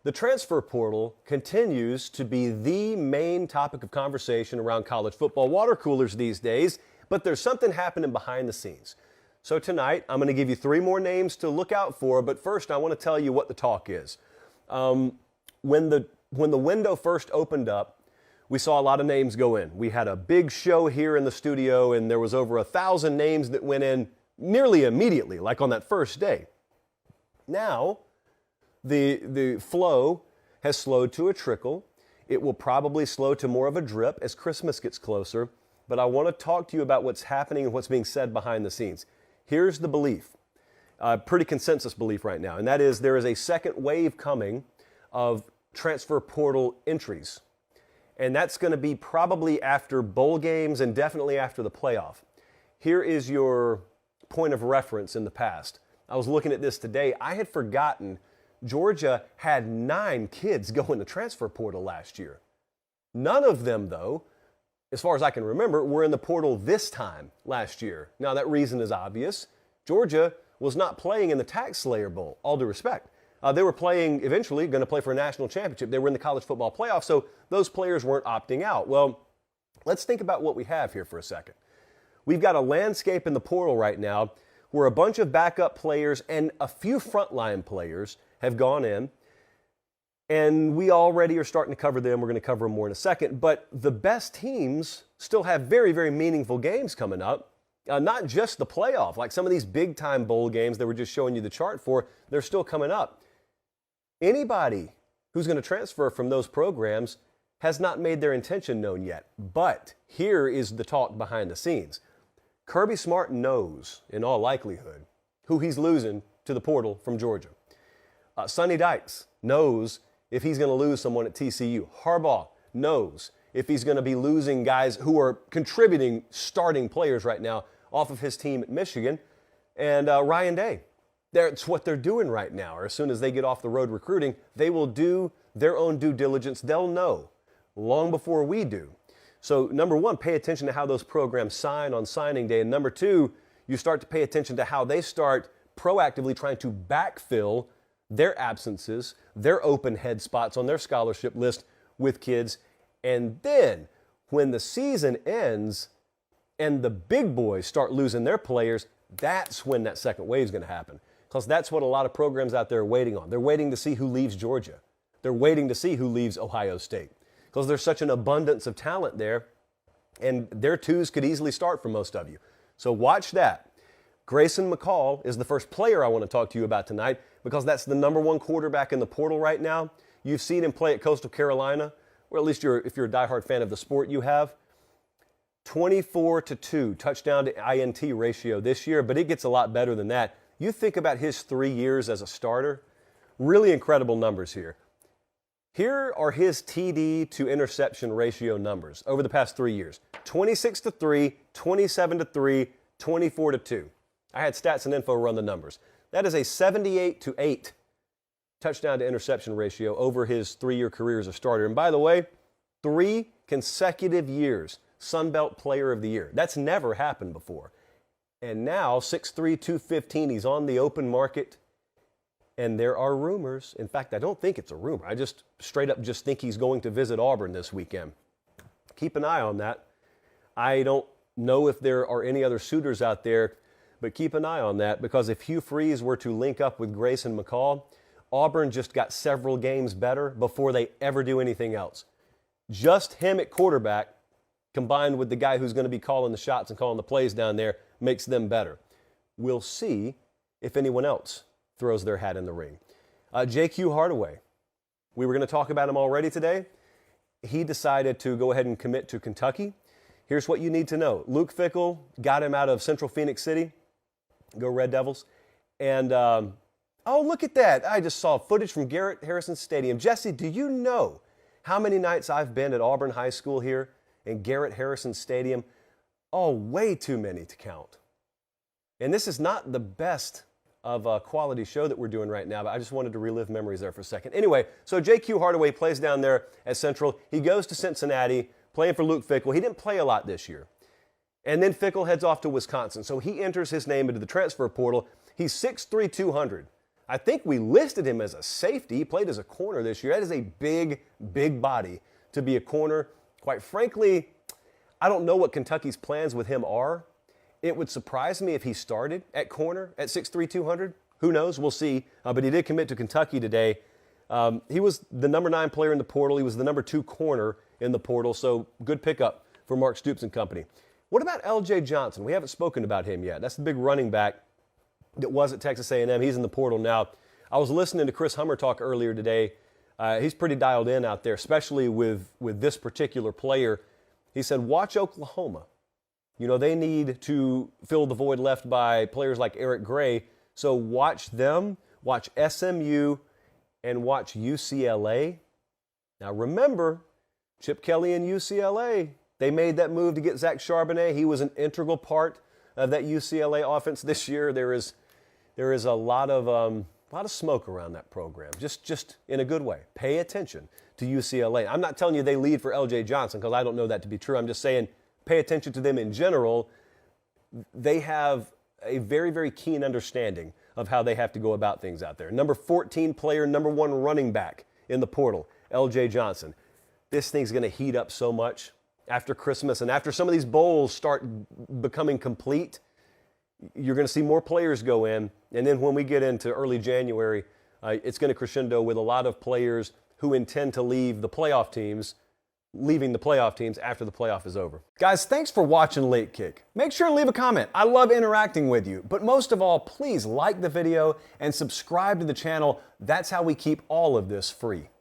The transfer portal continues to be the main topic of conversation around college football water coolers these days, but there's something happening behind the scenes. So tonight, I'm going to give you 3 more names to look out for, but first I want to tell you what the talk is. When the window first opened up, we saw a lot of names go in. We had a big show here in the studio, and there was over 1,000 names that went in nearly immediately, like on that first day. Now, the flow has slowed to a trickle. It will probably slow to more of a drip as Christmas gets closer, but I want to talk to you about what's happening and what's being said behind the scenes. Here's the belief, pretty consensus belief right now, and that is there is a second wave coming of transfer portal entries. And that's going to be probably after bowl games and definitely after the playoff. Here is your point of reference in the past. I was looking at this today. I had forgotten Georgia had 9 kids go in the transfer portal last year. None of them, though, as far as I can remember, were in the portal this time last year. Now, that reason is obvious. Georgia was not playing in the Tax Slayer Bowl, all due respect. They were playing, eventually, going to play for a national championship. They were in the college football playoff, so those players weren't opting out. Well, let's think about what we have here for a second. We've got a landscape in the portal right now where a bunch of backup players and a few frontline players have gone in, and we already are starting to cover them. We're going to cover them more in a second. But the best teams still have very, very meaningful games coming up. Not just the playoff, like some of these big-time bowl games that we're just showing you the chart for, they're still coming up. Anybody who's going to transfer from those programs has not made their intention known yet. But here is the talk behind the scenes. Kirby Smart knows, in all likelihood, who he's losing to the portal from Georgia. Sonny Dykes knows if he's going to lose someone at TCU. Harbaugh knows if he's going to be losing guys who are contributing starting players right now off of his team at Michigan. And Ryan Day. That's what they're doing right now. Or as soon as they get off the road recruiting, they will do their own due diligence. They'll know long before we do. So number 1, pay attention to how those programs sign on signing day. And number 2, you start to pay attention to how they start proactively trying to backfill their absences, their open head spots on their scholarship list with kids. And then when the season ends and the big boys start losing their players, that's when that second wave is going to happen. Because that's what a lot of programs out there are waiting on. They're waiting to see who leaves Georgia. They're waiting to see who leaves Ohio State. Because there's such an abundance of talent there, and their twos could easily start for most of you. So watch that. Grayson McCall is the first player I want to talk to you about tonight because that's the number 1 quarterback in the portal right now. You've seen him play at Coastal Carolina, or at least if you're a diehard fan of the sport you have. 24-2 touchdown to INT ratio this year, but it gets a lot better than that. You think about his 3 years as a starter, really incredible numbers here. Here are his TD to interception ratio numbers over the past 3 years. 26-3, 27-3, 24-2. I had Stats and Info run the numbers. That is a 78-8 touchdown to interception ratio over his 3-year career as a starter. And by the way, 3 consecutive years Sun Belt Player of the Year. That's never happened before. And now, 6'3", 215, he's on the open market. And there are rumors. In fact, I don't think it's a rumor. I just straight up just think he's going to visit Auburn this weekend. Keep an eye on that. I don't know if there are any other suitors out there, but keep an eye on that because if Hugh Freeze were to link up with Grayson McCall, Auburn just got several games better before they ever do anything else. Just him at quarterback, combined with the guy who's going to be calling the shots and calling the plays down there, makes them better. We'll see if anyone else throws their hat in the ring. J.Q. Hardaway. We were going to talk about him already today. He decided to go ahead and commit to Kentucky. Here's what you need to know. Luke Fickell got him out of Central Phoenix City. Go Red Devils. And, oh, look at that. I just saw footage from Garrett Harrison Stadium. Jesse, do you know how many nights I've been at Auburn High School here in Garrett Harrison Stadium? Oh, way too many to count. And this is not the best of a quality show that we're doing right now, but I just wanted to relive memories there for a second. Anyway, so J.Q. Hardaway plays down there at Central. He goes to Cincinnati, playing for Luke Fickell. He didn't play a lot this year. And then Fickell heads off to Wisconsin. So he enters his name into the transfer portal. He's 6'3", 200. I think we listed him as a safety. He played as a corner this year. That is a big, big body to be a corner. Quite frankly, I don't know what Kentucky's plans with him are. It would surprise me if he started at corner at 6'3", 200. Who knows? We'll see. But he did commit to Kentucky today. He was the number 9 player in the portal. He was the number 2 corner in the portal. So good pickup for Mark Stoops and company. What about L.J. Johnson? We haven't spoken about him yet. That's the big running back that was at Texas A&M. He's in the portal now. I was listening to Chris Hummer talk earlier today. He's pretty dialed in out there, especially with this particular player. He said, watch Oklahoma. You know, they need to fill the void left by players like Eric Gray. So watch them, watch SMU, and watch UCLA. Now remember, Chip Kelly and UCLA, they made that move to get Zach Charbonnet. He was an integral part of that UCLA offense this year. There is a lot of smoke around that program, just in a good way. Pay attention to UCLA. I'm not telling you they lead for L.J. Johnson because I don't know that to be true. I'm just saying pay attention to them in general. They have a very, very keen understanding of how they have to go about things out there. Number 14 player, number 1 running back in the portal, L.J. Johnson. This thing's going to heat up so much after Christmas and after some of these bowls start becoming complete. You're going to see more players go in, and then when we get into early January, it's going to crescendo with a lot of players who intend to leaving the playoff teams after the playoff is over. Guys, thanks for watching Late Kick. Make sure to leave a comment. I love interacting with you. But most of all, please like the video and subscribe to the channel. That's how we keep all of this free.